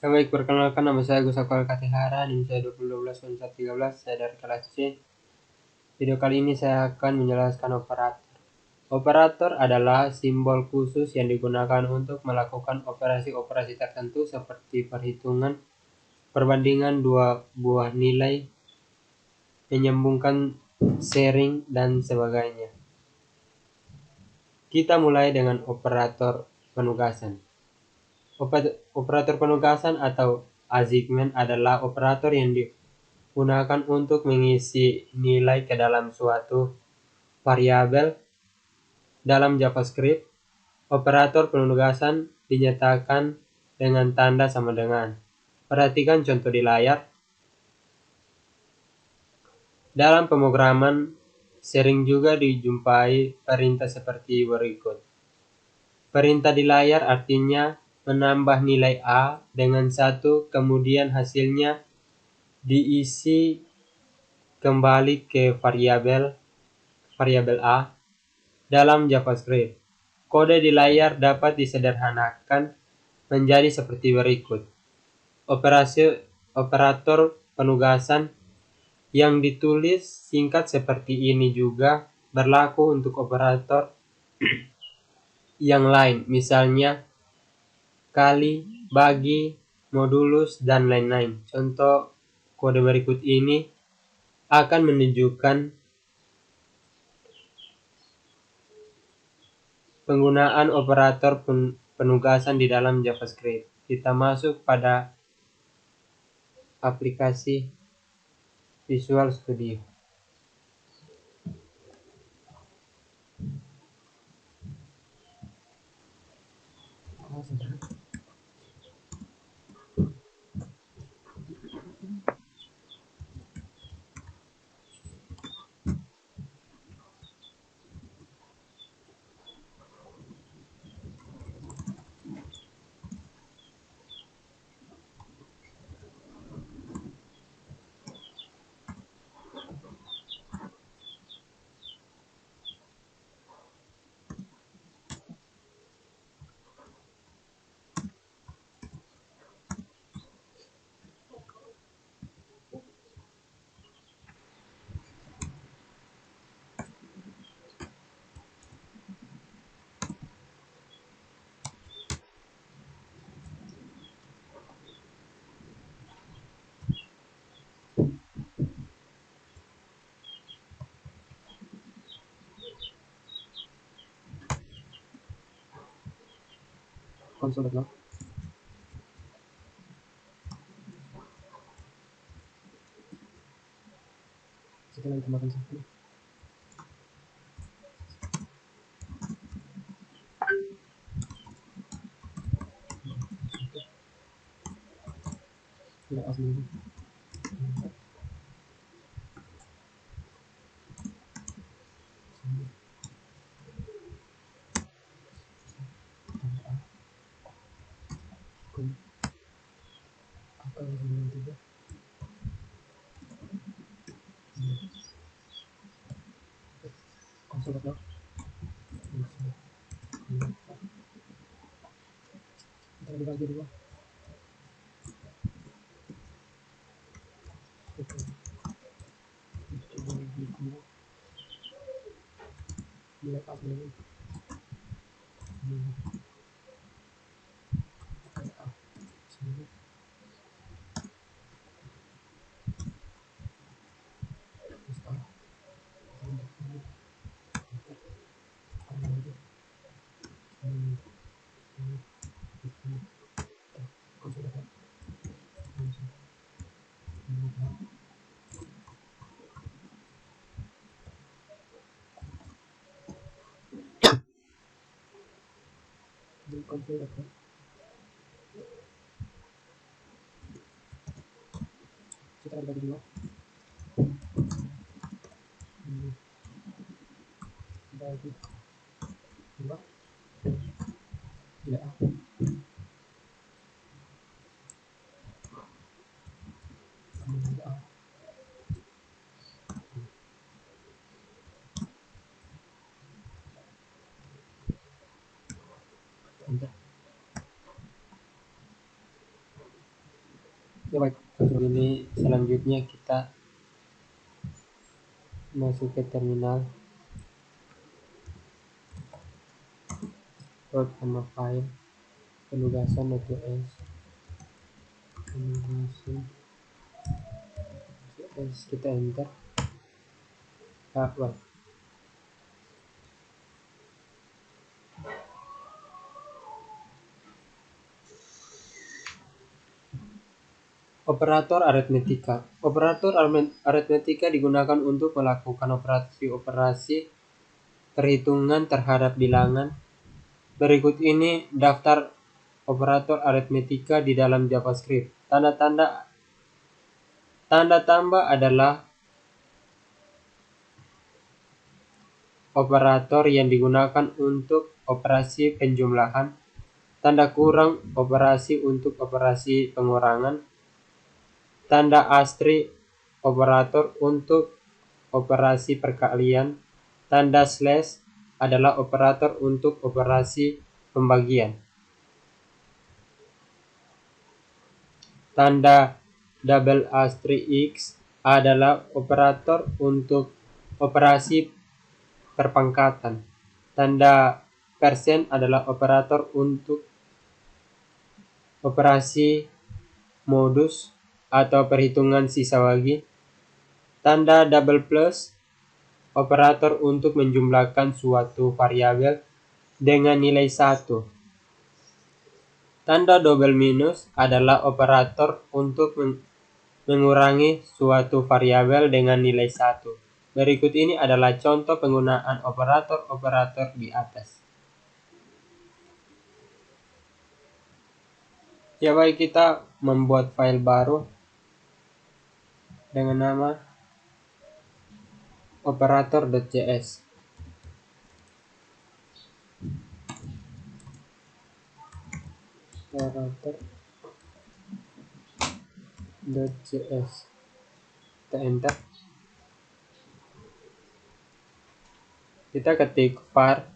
Baik, perkenalkan nama saya Gus Akmal Katihara, NIM saya 2012 saya dari kelas C. Video kali ini saya akan menjelaskan operator. Operator adalah simbol khusus yang digunakan untuk melakukan operasi-operasi tertentu seperti perhitungan, perbandingan dua buah nilai, menyambungkan, sharing, dan sebagainya. Kita mulai dengan operator penugasan. Operator penugasan atau assignment adalah operator yang digunakan untuk mengisi nilai ke dalam suatu variabel. Dalam JavaScript, operator penugasan dinyatakan dengan tanda sama dengan. Perhatikan contoh di layar. Dalam pemrograman, sering juga dijumpai perintah seperti berikut. Perintah di layar artinya menambah nilai A dengan 1, kemudian hasilnya diisi kembali ke variabel A. Dalam JavaScript, kode di layar dapat disederhanakan menjadi seperti berikut. Operator penugasan yang ditulis singkat seperti ini juga berlaku untuk operator yang lain, misalnya kali, bagi, modulus, dan lain-lain. Contoh kode berikut ini akan menunjukkan penggunaan operator penugasan di dalam JavaScript. Kita masuk pada aplikasi Visual Studio. Konsol.log. Setelah ditambahkan satu, tidak asli. Konsol.log. Kita dibagi dua. Kita bagi dua. Bagi dua. Tidak A. Tidak A. Enter. Ya baik, untuk ini selanjutnya kita masuk ke terminal, load nama file penugasan.cs, kita enter. Baik. Operator aritmetika. Operator aritmetika digunakan untuk melakukan operasi-operasi perhitungan terhadap bilangan. Berikut ini daftar operator aritmetika di dalam JavaScript. Tanda tambah adalah operator yang digunakan untuk operasi penjumlahan. Tanda kurang operasi untuk operasi pengurangan. Tanda asterisk operator untuk operasi perkalian. Tanda slash adalah operator untuk operasi pembagian. Tanda double asterisk adalah operator untuk operasi perpangkatan. Tanda persen adalah operator untuk operasi modus atau perhitungan sisa bagi. Tanda double plus operator untuk menjumlahkan suatu variabel dengan nilai 1. Tanda double minus adalah operator untuk mengurangi suatu variabel dengan nilai 1. Berikut ini adalah contoh penggunaan operator-operator di atas. Ya baik, kita membuat file baru dengan nama operator.js. Operator.js. Kita enter. Kita ketik var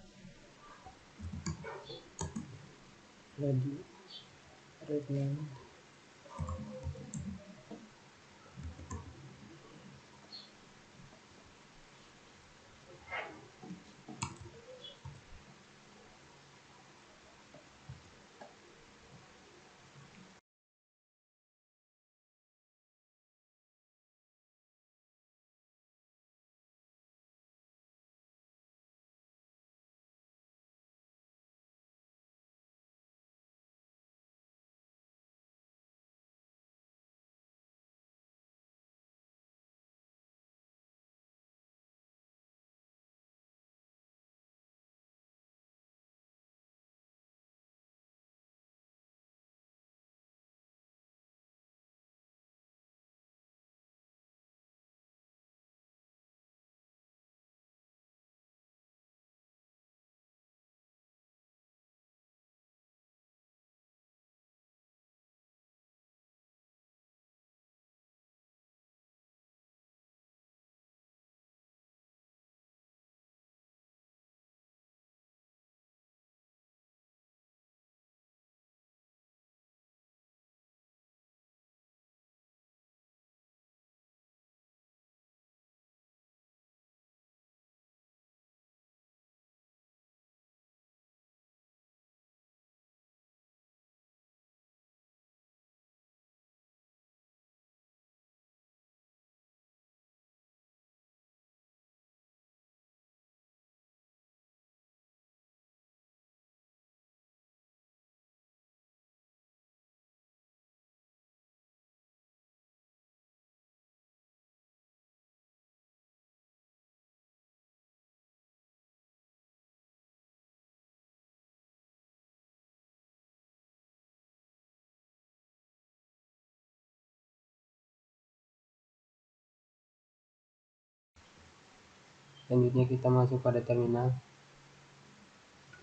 Selanjutnya kita masuk pada terminal.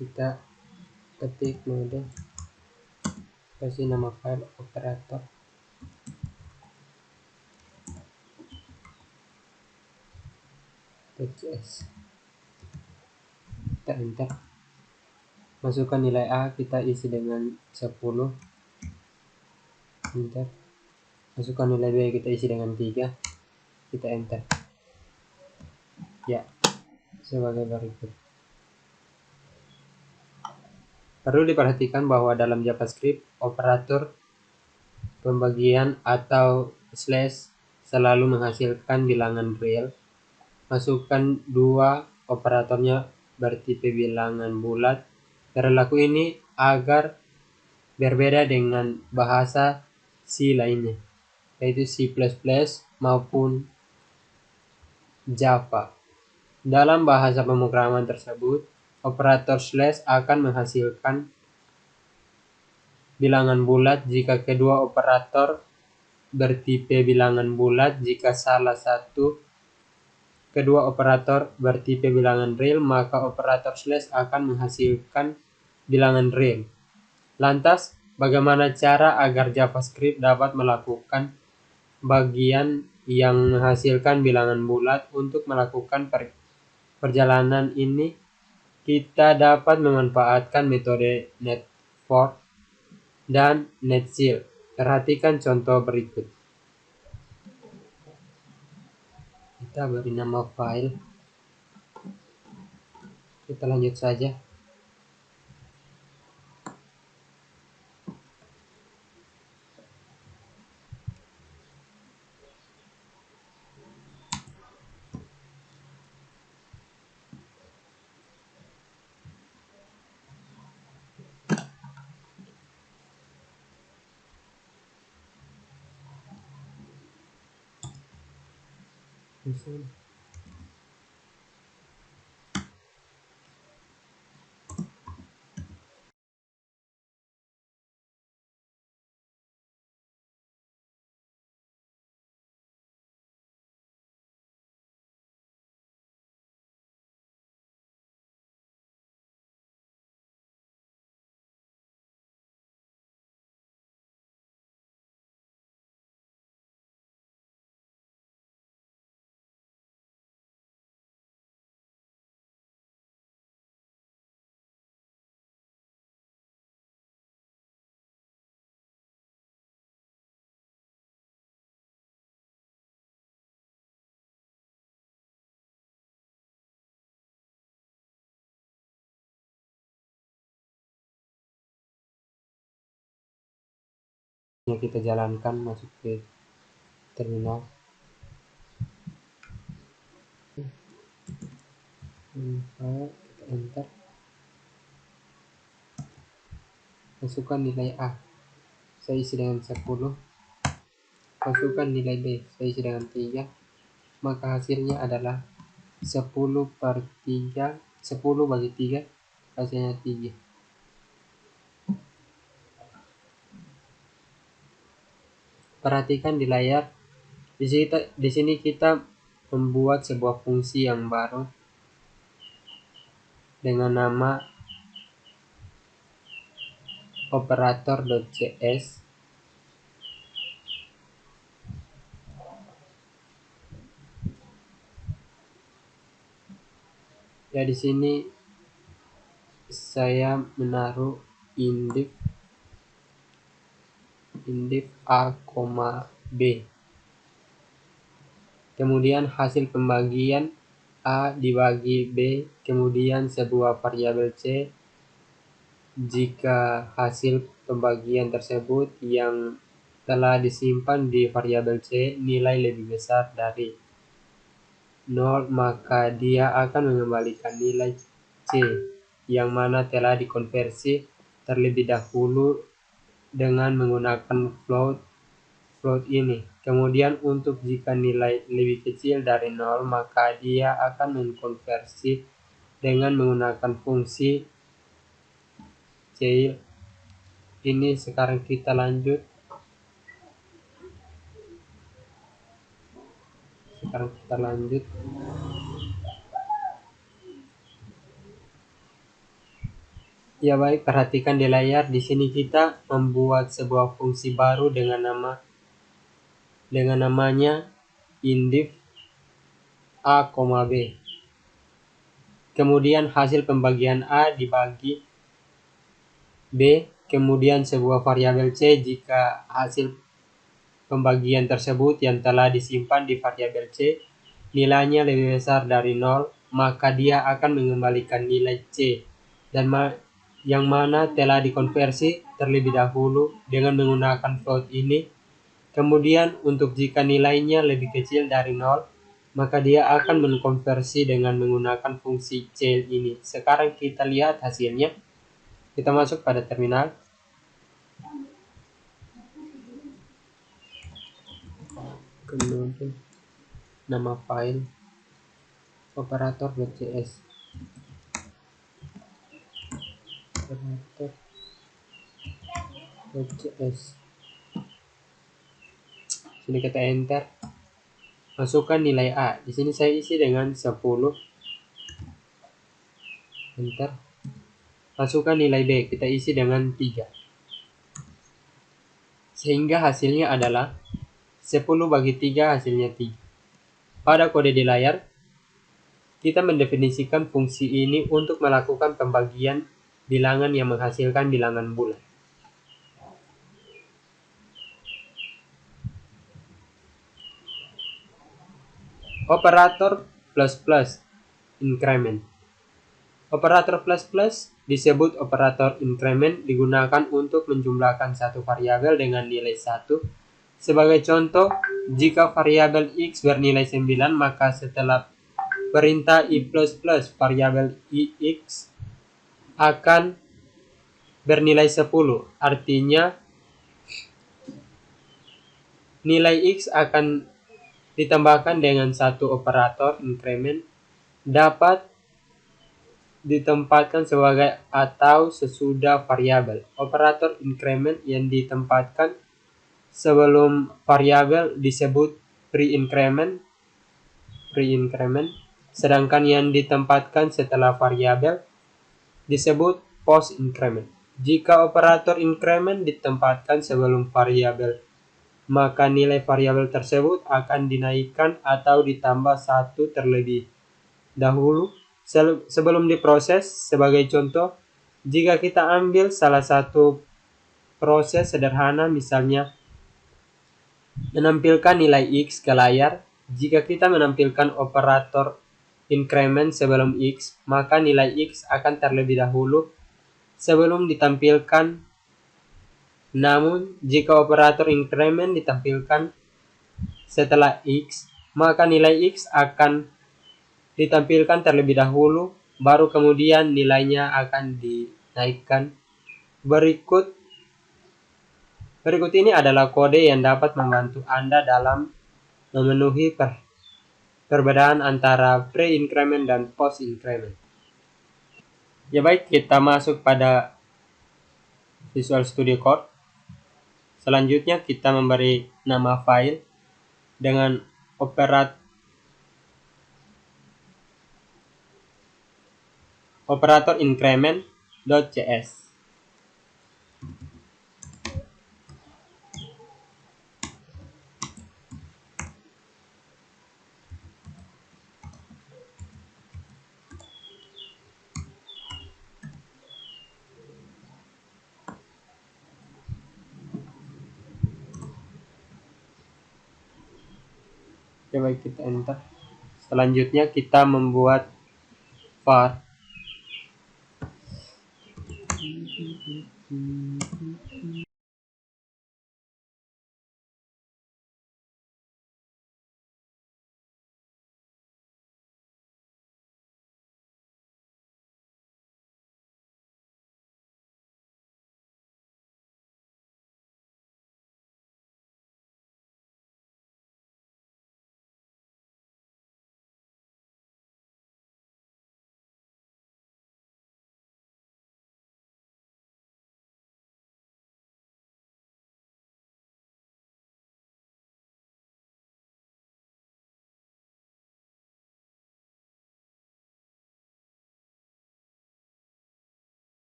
Kita ketik mode, kasih nama file operator.js. Kita enter. Masukkan nilai A, kita isi dengan 10. Enter. Masukkan nilai B, kita isi dengan 3, kita enter. Ya, sebagai berikut. Perlu diperhatikan bahwa dalam JavaScript, operator pembagian atau slash selalu menghasilkan bilangan real. Masukkan 2 operatornya bertipe bilangan bulat. Perilaku ini agar berbeda dengan bahasa C lainnya, yaitu C++ maupun Java. Dalam bahasa pemrograman tersebut, operator slash akan menghasilkan bilangan bulat jika kedua operator bertipe bilangan bulat. Jika salah satu kedua operator bertipe bilangan real, maka operator slash akan menghasilkan bilangan real. Lantas, bagaimana cara agar JavaScript dapat melakukan bagian yang menghasilkan bilangan bulat? Untuk melakukan perjalanan ini, kita dapat memanfaatkan metode netfork dan netshell. Perhatikan contoh berikut. Kita beri nama file. Kita lanjut saja. Kita jalankan, masuk ke terminal. Kita enter. Masukkan nilai A, saya isi dengan 10. Masukkan nilai B, saya isi dengan 3. Maka hasilnya adalah 10/3. 10 bagi 3, hasilnya 3. Perhatikan di layar. Di sini kita membuat sebuah fungsi yang baru dengan nama operator.cs. Ya, di sini saya menaruh indif A, B. Kemudian hasil pembagian A dibagi B, kemudian sebuah variabel C. Jika hasil pembagian tersebut yang telah disimpan di variabel C nilai lebih besar dari 0, maka dia akan mengembalikan nilai C yang mana telah dikonversi terlebih dahulu dengan menggunakan float ini. Kemudian untuk jika nilai lebih kecil dari 0, maka dia akan mengkonversi dengan menggunakan fungsi ceil. Ini sekarang kita lanjut. Ya baik, perhatikan di layar. Di sini kita membuat sebuah fungsi baru dengan namanya indif A, B. Kemudian hasil pembagian A dibagi B, kemudian sebuah variabel C. Jika hasil pembagian tersebut yang telah disimpan di variabel C nilainya lebih besar dari 0, maka dia akan mengembalikan nilai C dan yang mana telah dikonversi terlebih dahulu dengan menggunakan float ini. Kemudian untuk jika nilainya lebih kecil dari 0, maka dia akan mengkonversi dengan menggunakan fungsi C ini. Sekarang kita lihat hasilnya. Kita masuk pada terminal. Kemudian nama file operator.cs. operator.cs. Sini kita enter. Masukkan nilai A. Di sini saya isi dengan 10. Enter. Masukkan nilai B. Kita isi dengan 3. Sehingga hasilnya adalah 10/3 hasilnya 3. Pada kode di layar, kita mendefinisikan fungsi ini untuk melakukan pembagian bilangan yang menghasilkan bilangan bulat. Operator plus plus increment. Operator plus plus disebut operator increment digunakan untuk menjumlahkan satu variabel dengan nilai 1. Sebagai contoh, jika variabel X bernilai 9, maka setelah perintah i++, variabel X akan bernilai 10. Artinya, nilai X akan ditambahkan dengan satu operator increment dapat ditempatkan sebagai atau sesudah variabel. Operator increment yang ditempatkan sebelum variabel disebut pre-increment, sedangkan yang ditempatkan setelah variabel disebut post-increment. Jika operator increment ditempatkan sebelum variabel, maka nilai variabel tersebut akan dinaikkan atau ditambah 1 terlebih dahulu sebelum diproses. Sebagai contoh, jika kita ambil salah satu proses sederhana, misalnya menampilkan nilai X ke layar, jika kita menampilkan operator increment sebelum X, maka nilai X akan terlebih dahulu sebelum ditampilkan. Namun, jika operator increment ditampilkan setelah X, maka nilai X akan ditampilkan terlebih dahulu, baru kemudian nilainya akan dinaikkan. Berikut ini adalah kode yang dapat membantu Anda dalam memenuhi perbedaan antara pre-increment dan post-increment. Ya baik, kita masuk pada Visual Studio Code. Selanjutnya kita memberi nama file dengan operator increment.cs. Coba kita enter. Selanjutnya kita membuat var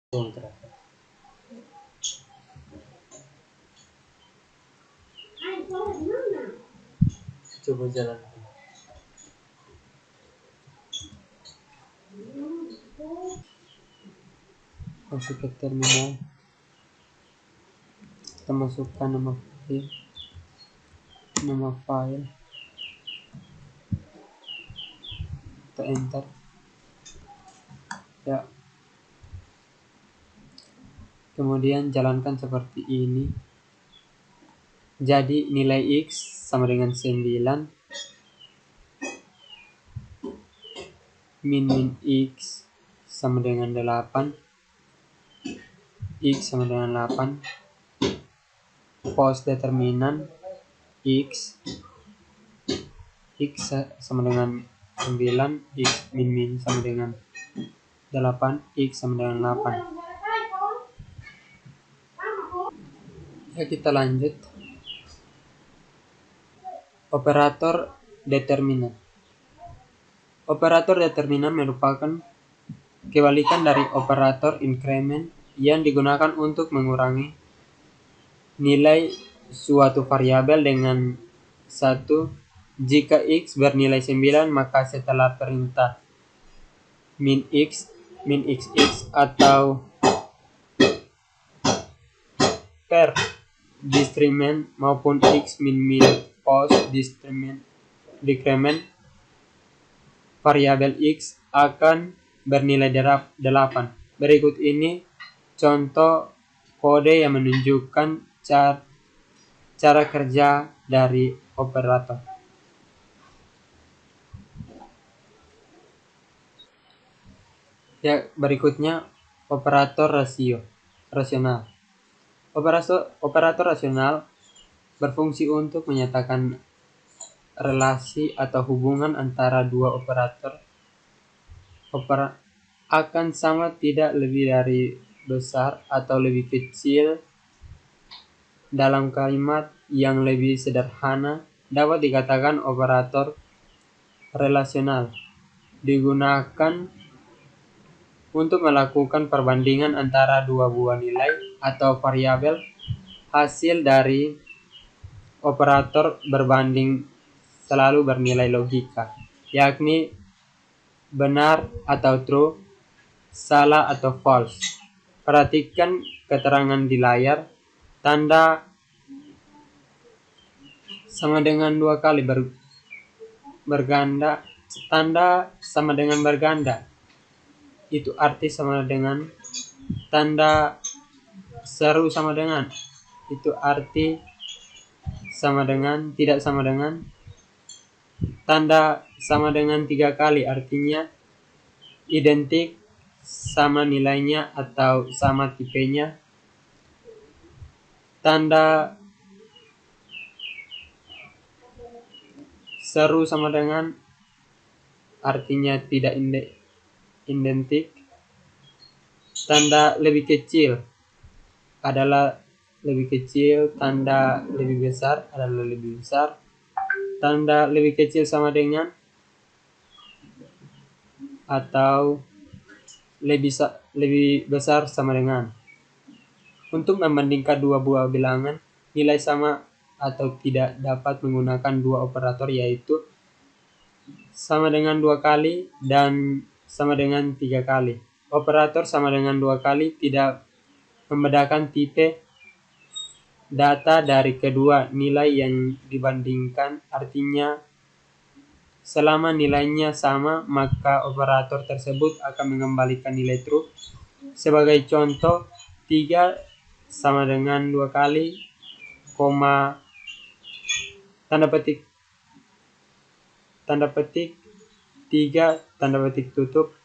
Coba jalan. Masuk ke terminal. Kita masukkan nama file. Kita enter. Ya. Kemudian jalankan seperti ini. Jadi nilai X sama dengan 9. Min X sama dengan 8. X sama dengan 8. Post determinan X sama dengan 9. X min sama dengan 8. X sama dengan 8. Ya, kita lanjut. Operator determinan. Operator determinan merupakan kebalikan dari operator increment yang digunakan untuk mengurangi nilai suatu variabel dengan 1. Jika X bernilai 9, maka setelah perintah min X atau per decrement maupun X min post decrement, variabel X akan bernilai 8. Berikut ini contoh kode yang menunjukkan cara kerja dari operator. Ya, berikutnya operator rasional. Operator rasional berfungsi untuk menyatakan relasi atau hubungan antara dua operator akan sama tidak lebih dari besar atau lebih kecil. Dalam kalimat yang lebih sederhana dapat dikatakan operator relasional digunakan untuk melakukan perbandingan antara dua buah nilai atau variabel. Hasil dari operator berbanding selalu bernilai logika, yakni benar atau true, salah atau false. Perhatikan keterangan di layar. Tanda sama dengan 2 kali berganda. Tanda sama dengan berganda itu arti sama dengan. Tanda seru sama dengan itu arti sama dengan, tidak sama dengan. Tanda sama dengan 3 kali artinya identik, sama nilainya atau sama tipenya. Tanda seru sama dengan artinya tidak identik. Tanda lebih kecil adalah lebih kecil, tanda lebih besar adalah lebih besar. Tanda lebih kecil sama dengan atau lebih besar sama dengan. Untuk membandingkan dua buah bilangan, nilai sama atau tidak dapat menggunakan dua operator, yaitu sama dengan 2 kali dan sama dengan 3 kali. Operator sama dengan 2 kali tidak membedakan tipe data dari kedua nilai yang dibandingkan. Artinya, selama nilainya sama, maka operator tersebut akan mengembalikan nilai true. Sebagai contoh, 3 sama dengan 2 kali, tanda petik 3 tanda petik tutup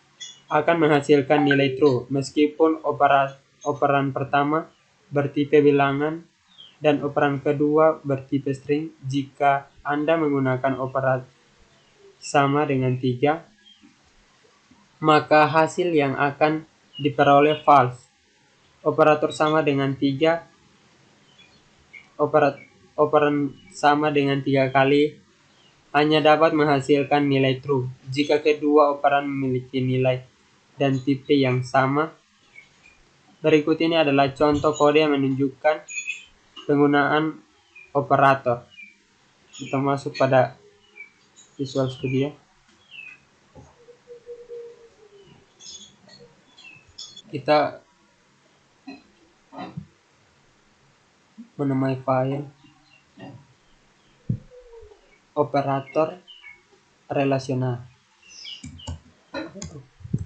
akan menghasilkan nilai true meskipun operan pertama bertipe bilangan dan operan kedua bertipe string. Jika Anda menggunakan operan sama dengan 3, maka hasil yang akan diperoleh false. Operator sama dengan 3, operan sama dengan 3 kali hanya dapat menghasilkan nilai true jika kedua operan memiliki nilai dan tipe yang sama. Berikut ini adalah contoh kode yang menunjukkan penggunaan operator. Kita masuk pada Visual Studio. Kita menamai file operator relasional.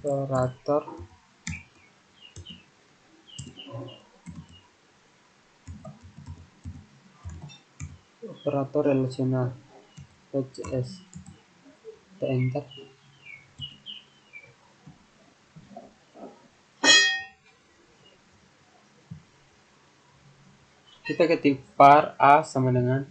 Operator relasional .cs. Kita enter. Kita ketik var a sama dengan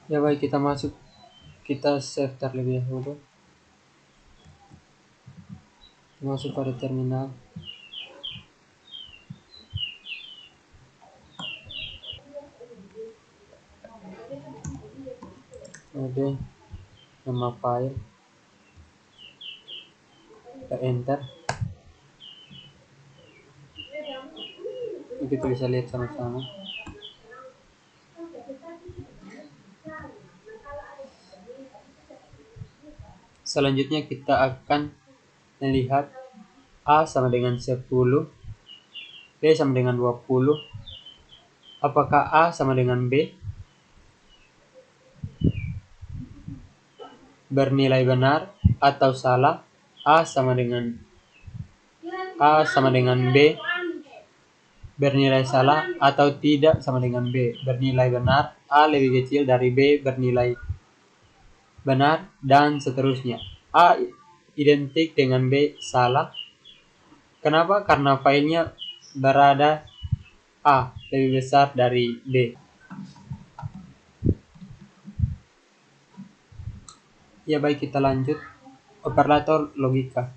ya. Baik, kita masuk, kita save terlebih dahulu. Masuk pada terminal. Oke, nama file, kita enter. Kita bisa lihat sama-sama. Selanjutnya kita akan melihat A sama dengan 10, B sama dengan 20. Apakah A sama dengan B? Bernilai benar atau salah? A sama dengan B bernilai salah atau tidak sama dengan B bernilai benar. A lebih kecil dari B bernilai benar, dan seterusnya. A identik dengan B salah. Kenapa? Karena filenya berada A lebih besar dari B. Ya baik, kita lanjut. Operator logika.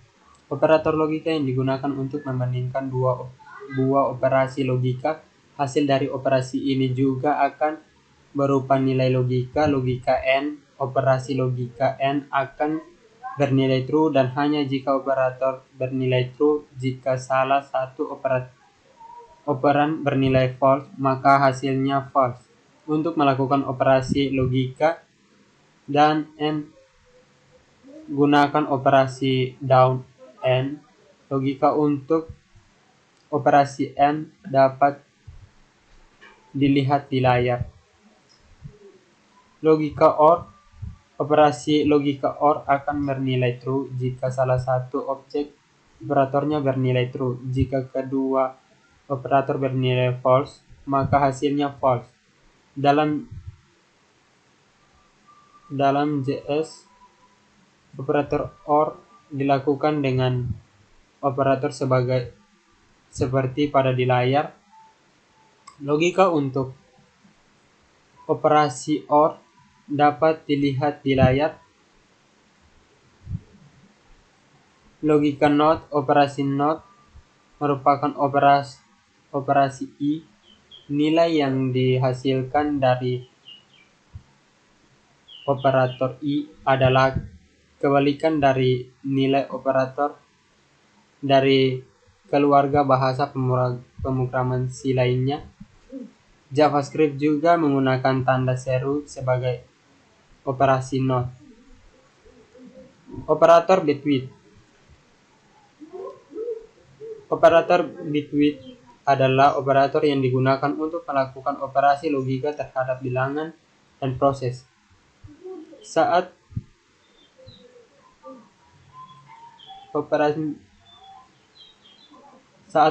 Operator logika yang digunakan untuk membandingkan dua buah operasi logika. Hasil dari operasi ini juga akan berupa nilai logika. Logika N, operasi logika N akan bernilai true dan hanya jika operator bernilai true. Jika salah satu operan bernilai false, maka hasilnya false. Untuk melakukan operasi logika dan N, gunakan operasi down N. Logika untuk operasi N dapat dilihat di layar. Logika OR. Operasi logika OR akan bernilai true jika salah satu objek operatornya bernilai true. Jika kedua operator bernilai false, maka hasilnya false. Dalam JS, operator OR dilakukan dengan operator seperti pada di layar. Logika untuk operasi OR dapat dilihat di layar. Logika NOT. Operasi NOT merupakan operasi I. Nilai yang dihasilkan dari operator I adalah kebalikan dari nilai operator dari keluarga bahasa pemrograman C lainnya. JavaScript juga menggunakan tanda seru sebagai operasi NOT. Operator bitwidth. Operator bitwidth adalah operator yang digunakan untuk melakukan operasi logika terhadap bilangan dan proses. Saat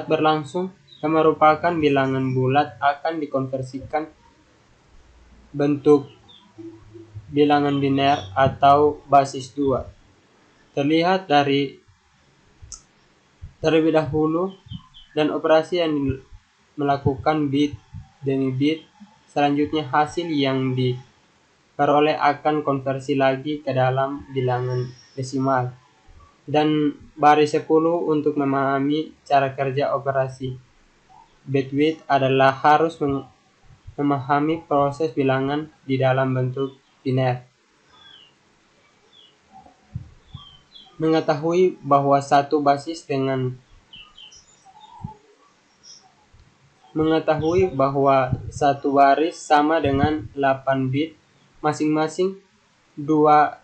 berlangsung, yang merupakan bilangan bulat akan dikonversikan bentuk bilangan biner atau basis 2. Terlihat terlebih dahulu, dan operasi yang melakukan bit demi bit. Selanjutnya hasil yang diperoleh akan konversi lagi ke dalam bilangan desimal. Dan baris 10. Untuk memahami cara kerja operasi bitwidth adalah harus memahami proses bilangan di dalam bentuk biner. Mengetahui bahwa satu baris sama dengan 8 bit, masing-masing 2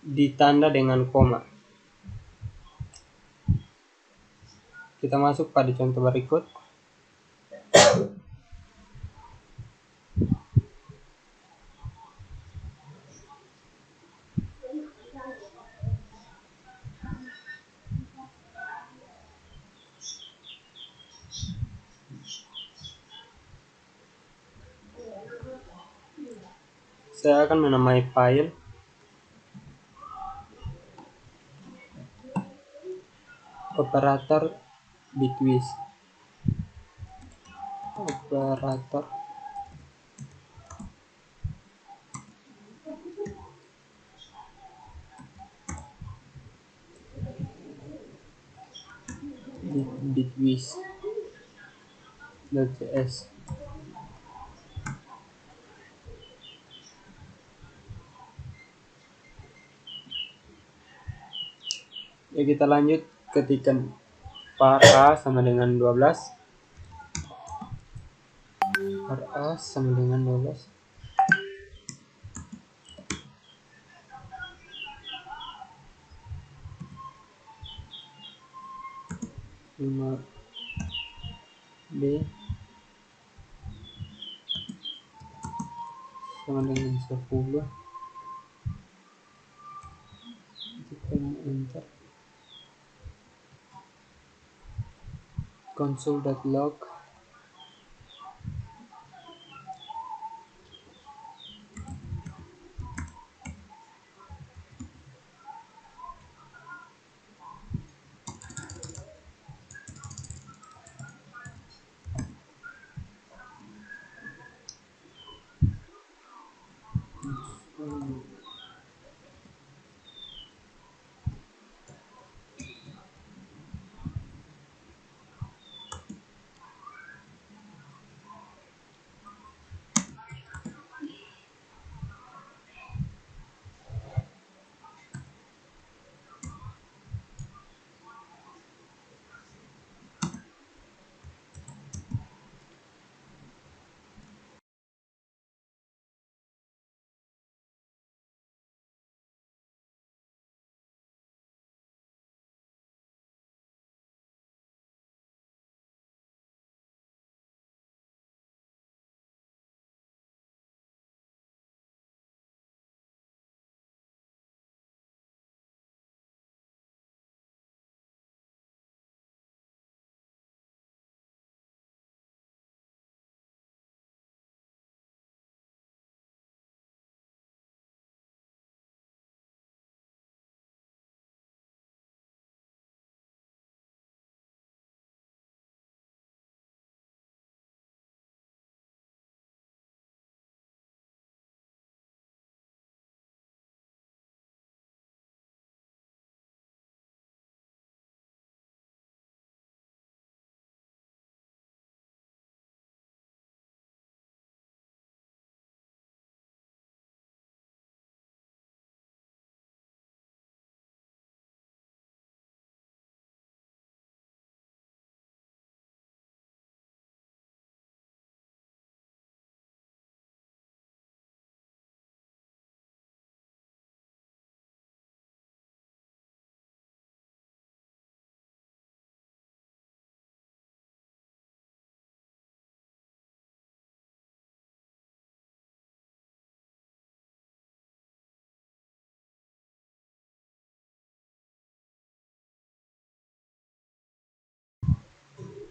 ditanda dengan koma. Kita masuk pada contoh berikut. Saya akan menamai file operator bitwidth. Operator bitwidth.js. Ya, kita lanjut ketikkan var a sama dengan 12. Var a sama dengan 12. B sama dengan 10. Tekan enter. Console.log.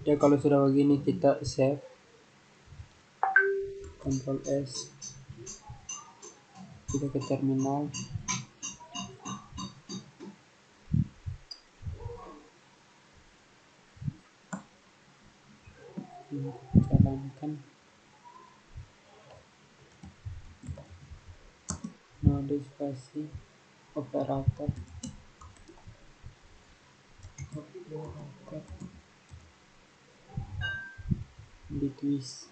Ya kalau sudah begini kita save, Ctrl S, kita ke terminal. Jalankan modifikasi operator bitwise.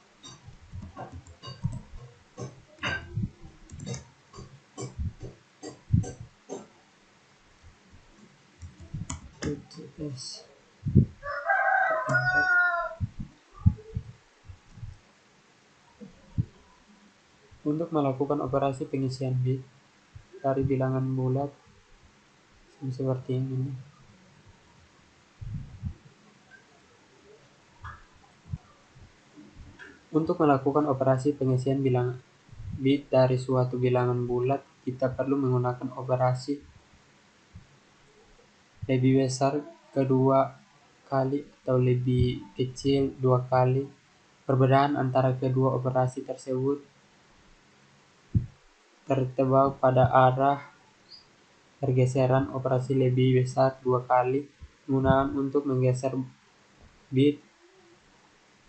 Yes. Untuk melakukan operasi pengisian bit dari bilangan bulat seperti ini. Untuk melakukan operasi pengisian bilangan bit dari suatu bilangan bulat, kita perlu menggunakan operasi lebih besar kedua kali atau lebih kecil dua kali. Perbedaan antara kedua operasi tersebut tertebak pada arah pergeseran. Operasi lebih besar dua kali digunakan untuk menggeser bit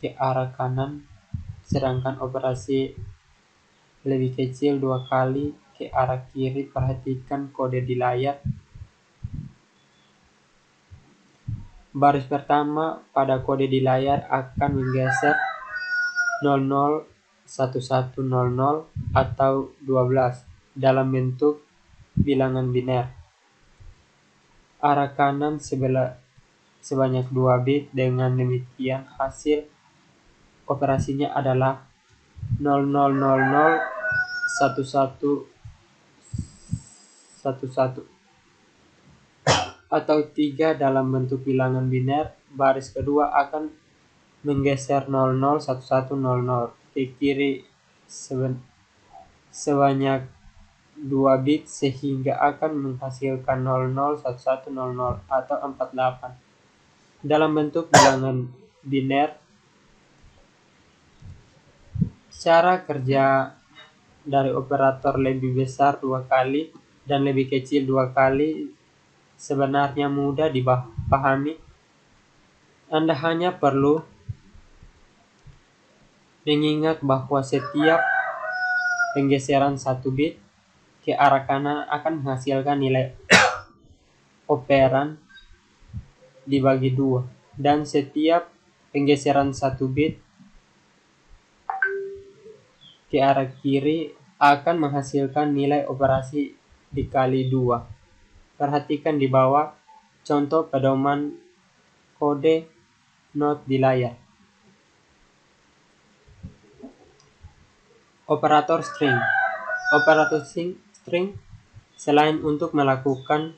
ke arah kanan, sedangkan operasi lebih kecil dua kali ke arah kiri. Perhatikan kode di layar. Baris pertama pada kode di layar akan menggeser 00, 1100 atau 12 dalam bentuk bilangan biner. Arah kanan sebanyak 2 bit. Dengan demikian hasil operasinya adalah 0000 1111 atau 3 dalam bentuk bilangan biner. Baris kedua akan menggeser 00 1100 ke kiri sebanyak 2 bit sehingga akan menghasilkan 00 1100 atau 48 dalam bentuk bilangan biner. Cara kerja dari operator lebih besar 2 kali dan lebih kecil 2 kali sebenarnya mudah dipahami. Anda hanya perlu mengingat bahwa setiap penggeseran 1 bit ke arah kanan akan menghasilkan nilai operan dibagi 2, dan setiap penggeseran 1 bit ke arah kiri akan menghasilkan nilai operasi dikali 2. Perhatikan di bawah contoh pedoman kode not di layar. Operator string. Operator string selain untuk melakukan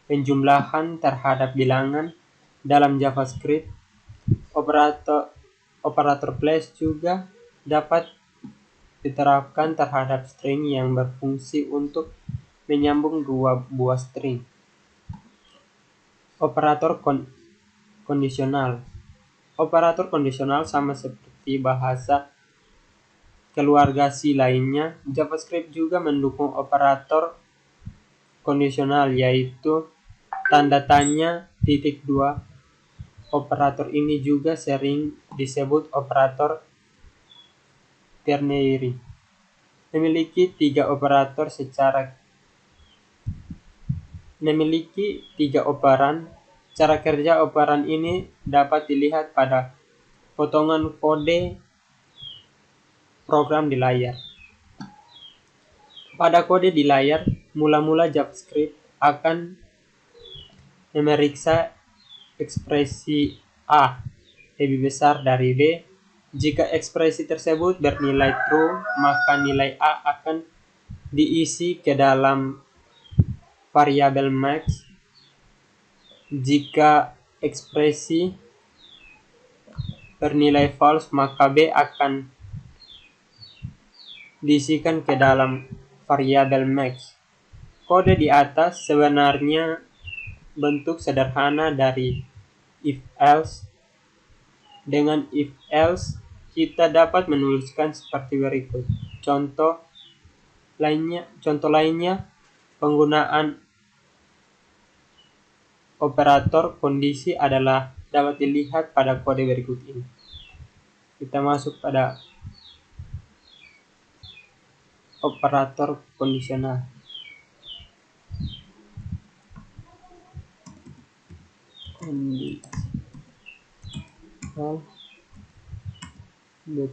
penjumlahan terhadap bilangan dalam JavaScript, operator place juga dapat diterapkan terhadap string yang berfungsi untuk menyambung dua buah string. Operator kondisional. Operator kondisional sama seperti bahasa keluarga C lainnya, JavaScript juga mendukung operator kondisional, yaitu tanda tanya .2. Operator ini juga sering disebut operator ternary. Memiliki 3 operan. Cara kerja operan ini dapat dilihat pada potongan kode program di layar. Pada kode di layar, mula-mula JavaScript akan memeriksa ekspresi A lebih besar dari B. Jika ekspresi tersebut bernilai true, maka nilai A akan diisi ke dalam variabel max. Jika ekspresi bernilai false, maka B akan diisikan ke dalam variabel max. Kode di atas sebenarnya bentuk sederhana dari if-else Dengan if else, kita dapat menuliskan seperti berikut. Contoh lainnya, penggunaan operator kondisi adalah dapat dilihat pada kode berikut ini. Kita masuk pada operator kondisional.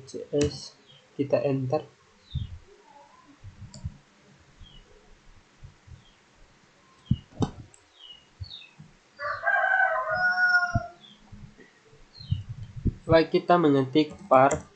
.cs, kita enter. Setelah kita mengetik var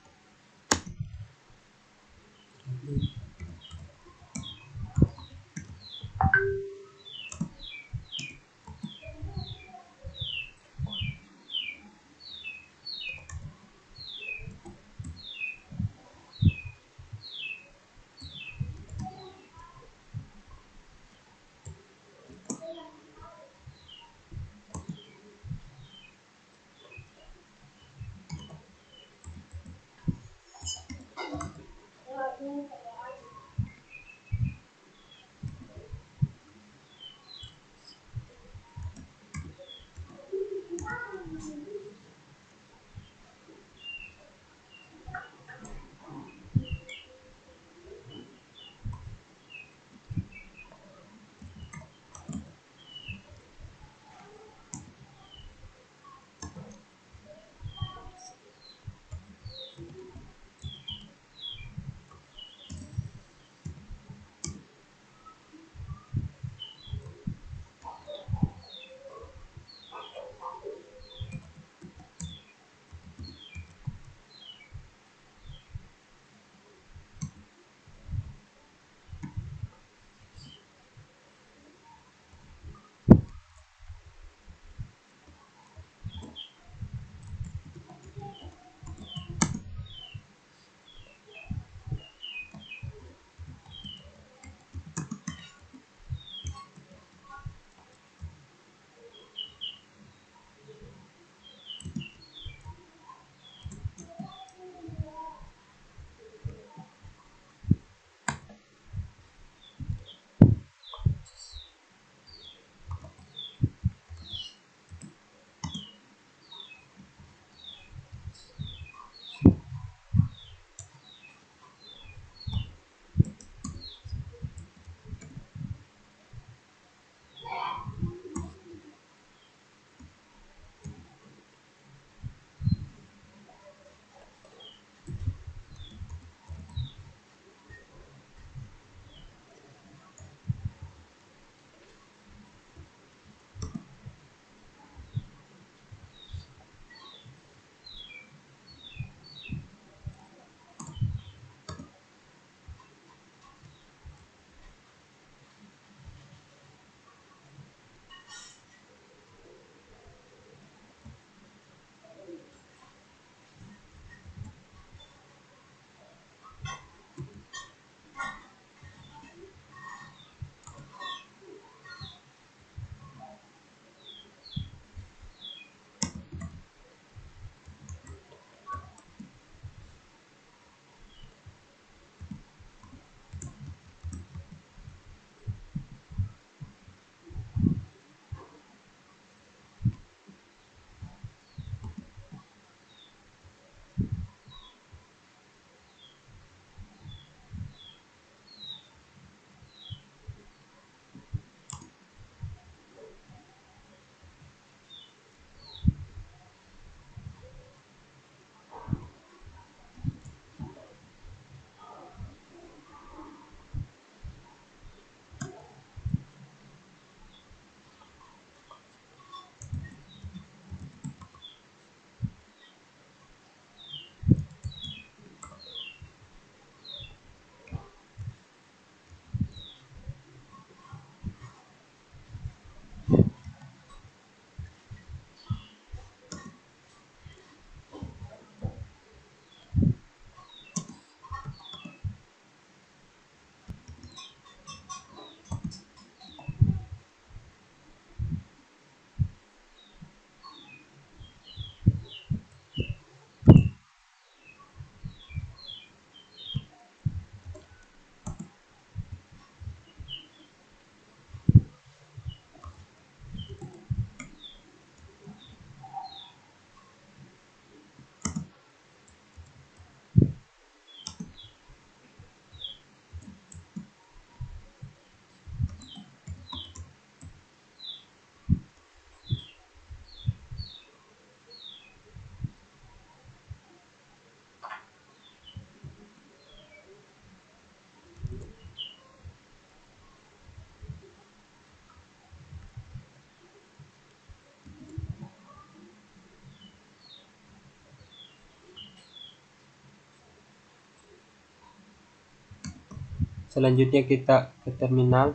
Selanjutnya kita ke terminal,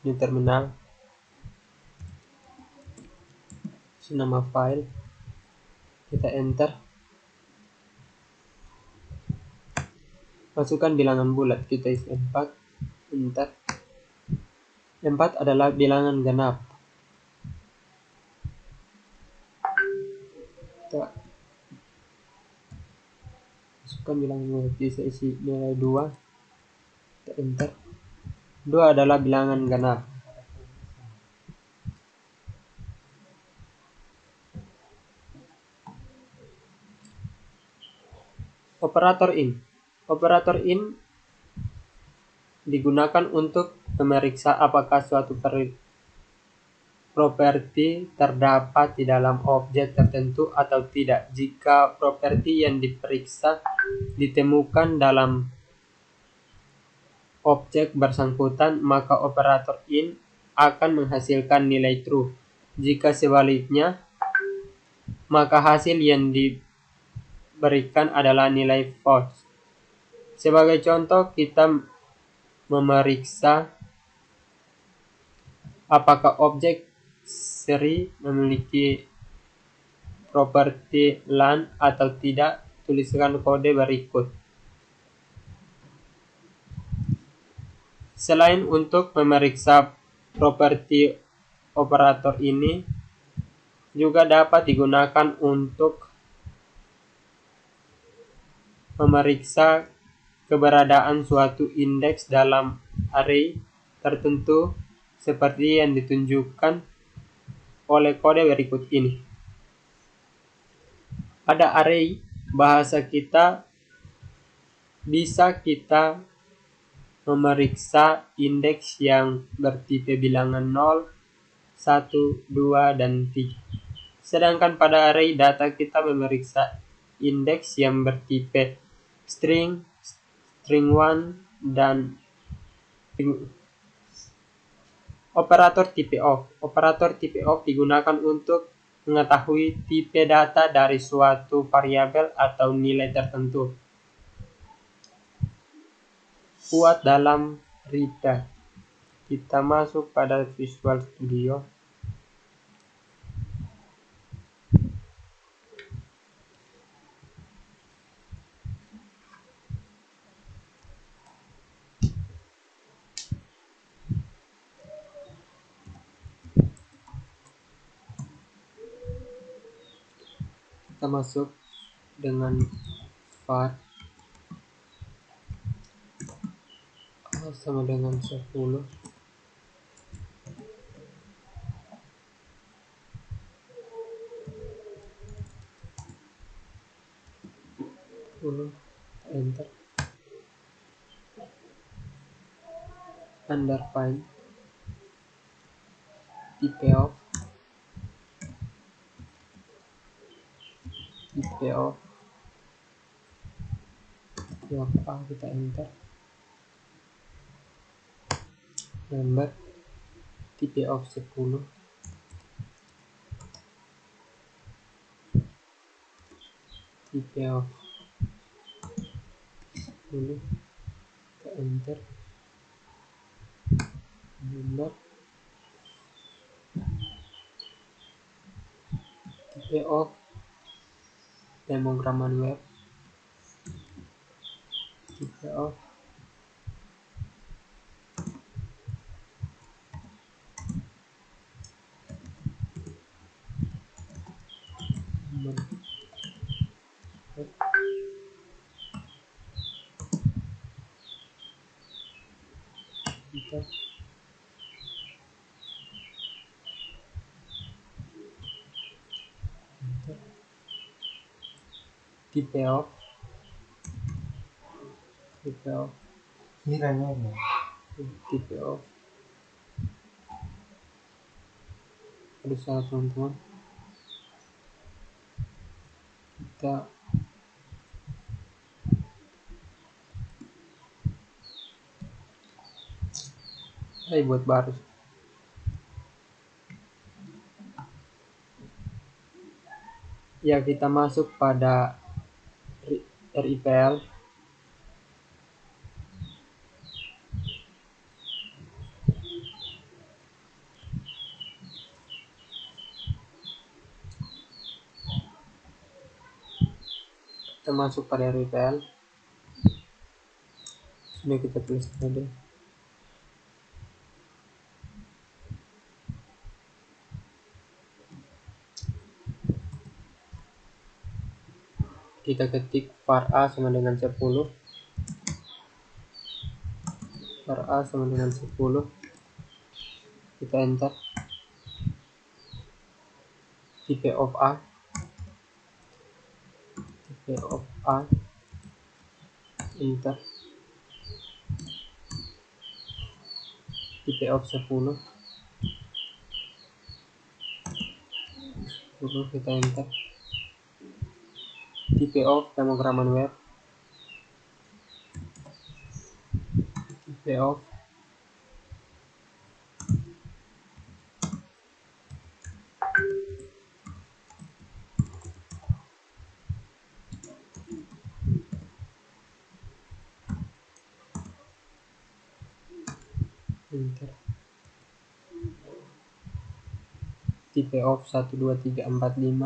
new terminal, isi nama file, kita enter, masukkan bilangan bulat, kita isi 4, enter. 4 adalah bilangan genap. Kita masukkan bilangan bulat, bisa isi nilai 2, kita enter. 2 adalah bilangan genap. Operator in. Operator in digunakan untuk memeriksa apakah suatu properti terdapat di dalam objek tertentu atau tidak. Jika properti yang diperiksa ditemukan dalam objek bersangkutan, maka operator in akan menghasilkan nilai true. Jika sebaliknya, maka hasil yang diberikan adalah nilai false. Sebagai contoh, kita memeriksa apakah objek seri memiliki properti LAN atau tidak. Tuliskan kode berikut. Selain untuk memeriksa properti, operator ini juga dapat digunakan untuk memeriksa keberadaan suatu indeks dalam array tertentu seperti yang ditunjukkan oleh kode berikut ini. Pada array bahasa kita bisa kita memeriksa indeks yang bertipe bilangan 0, 1, 2, dan 3. Sedangkan pada array data kita memeriksa indeks yang bertipe string, string 1, dan string. Operator tipe of. Operator tipe of digunakan untuk mengetahui tipe data dari suatu variabel atau nilai tertentu. Buat dalam reader. Kita masuk pada Visual Studio. Kita masuk dengan var sama dengan 10. Enter. Underline tipe of yang A, kita enter. Number tipe of 10, tipe of 10, kita enter. Number tipe of pemrograman web, tipe of tipe of tipe of aduh salah teman-teman, kita buat baru. Ya, kita masuk pada RIPL. Kita masuk pada retail. Sudah kita tulis tadi. Kita ketik var A sama dengan 10. Var A sama dengan 10. Kita enter. Type of A. Type of A. Enter. Type of 10. 10 kita enter. Type of pemrograman web. Type of enter. Type of 1 2 3 4 5.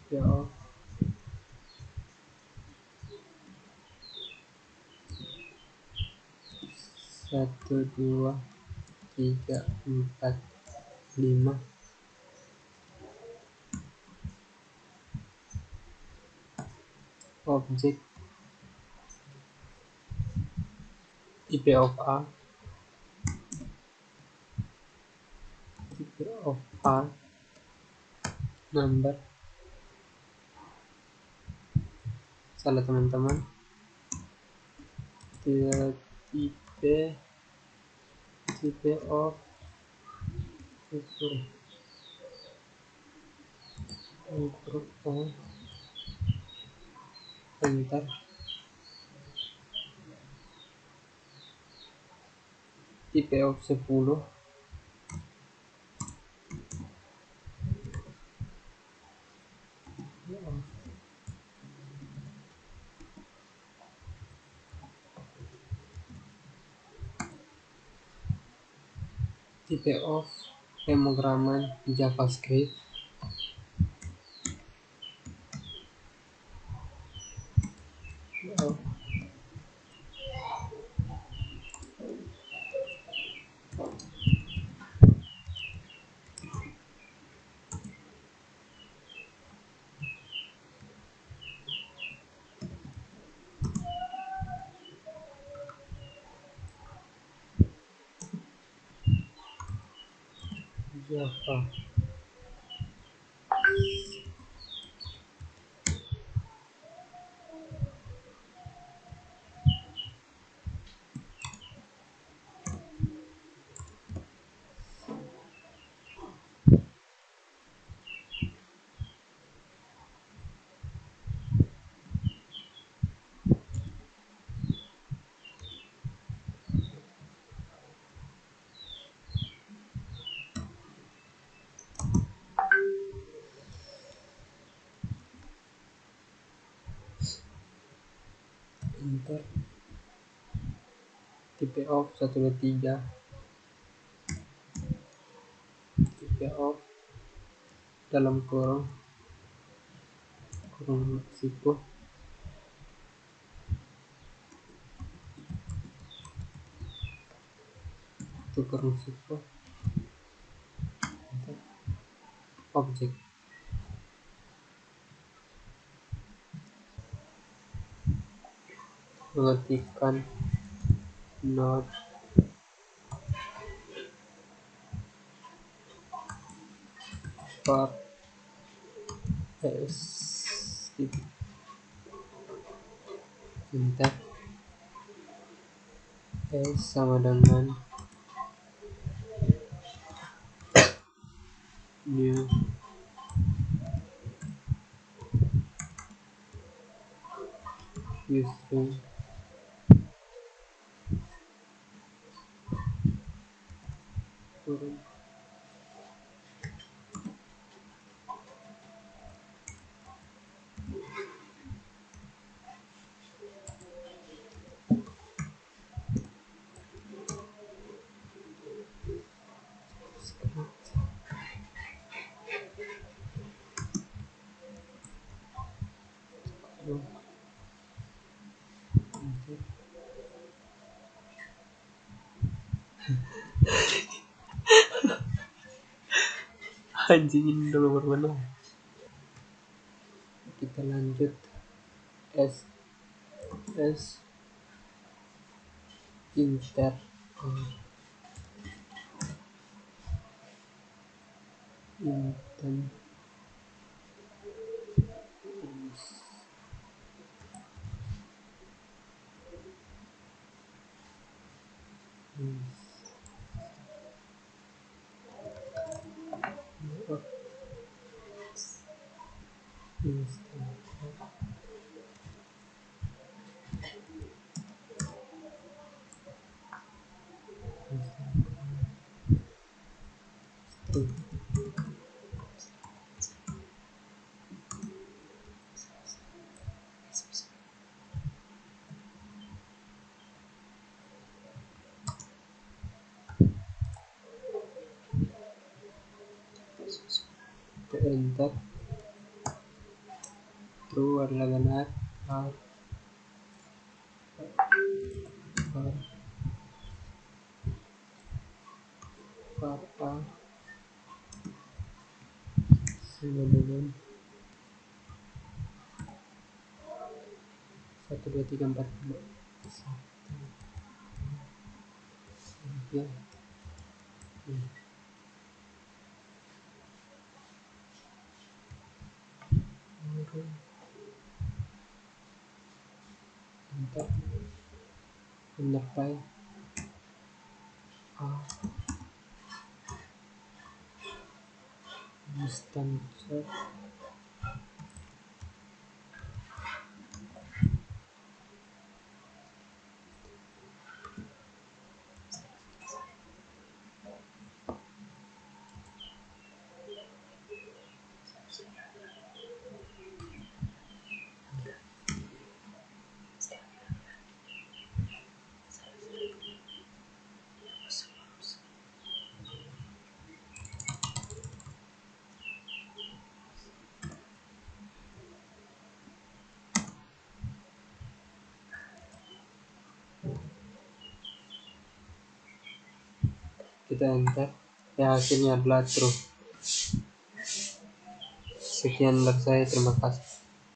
Type of 1 2 3 4 5. Object. Type of A. Type of A. Number. Salah teman-teman. Type of enter. Type of 10. Type of pemrograman JavaScript. Java. Enter. Type of 1 2 3. Type of dalam kurung siku. Itu kurung siku. Enter. Object. Mengetikkan node var s titik. Enter. S sama dengan new string. Kurung script. true. Anjing ini udah nomor mana? Kita lanjut. S S inter inten enter. True adalah benar. R A sebelum 1 2 3 4 5 ya. Enter. Menyertai A instancer kita enter. Ya, hasilnya adalah true. Sekian dari saya, terima kasih.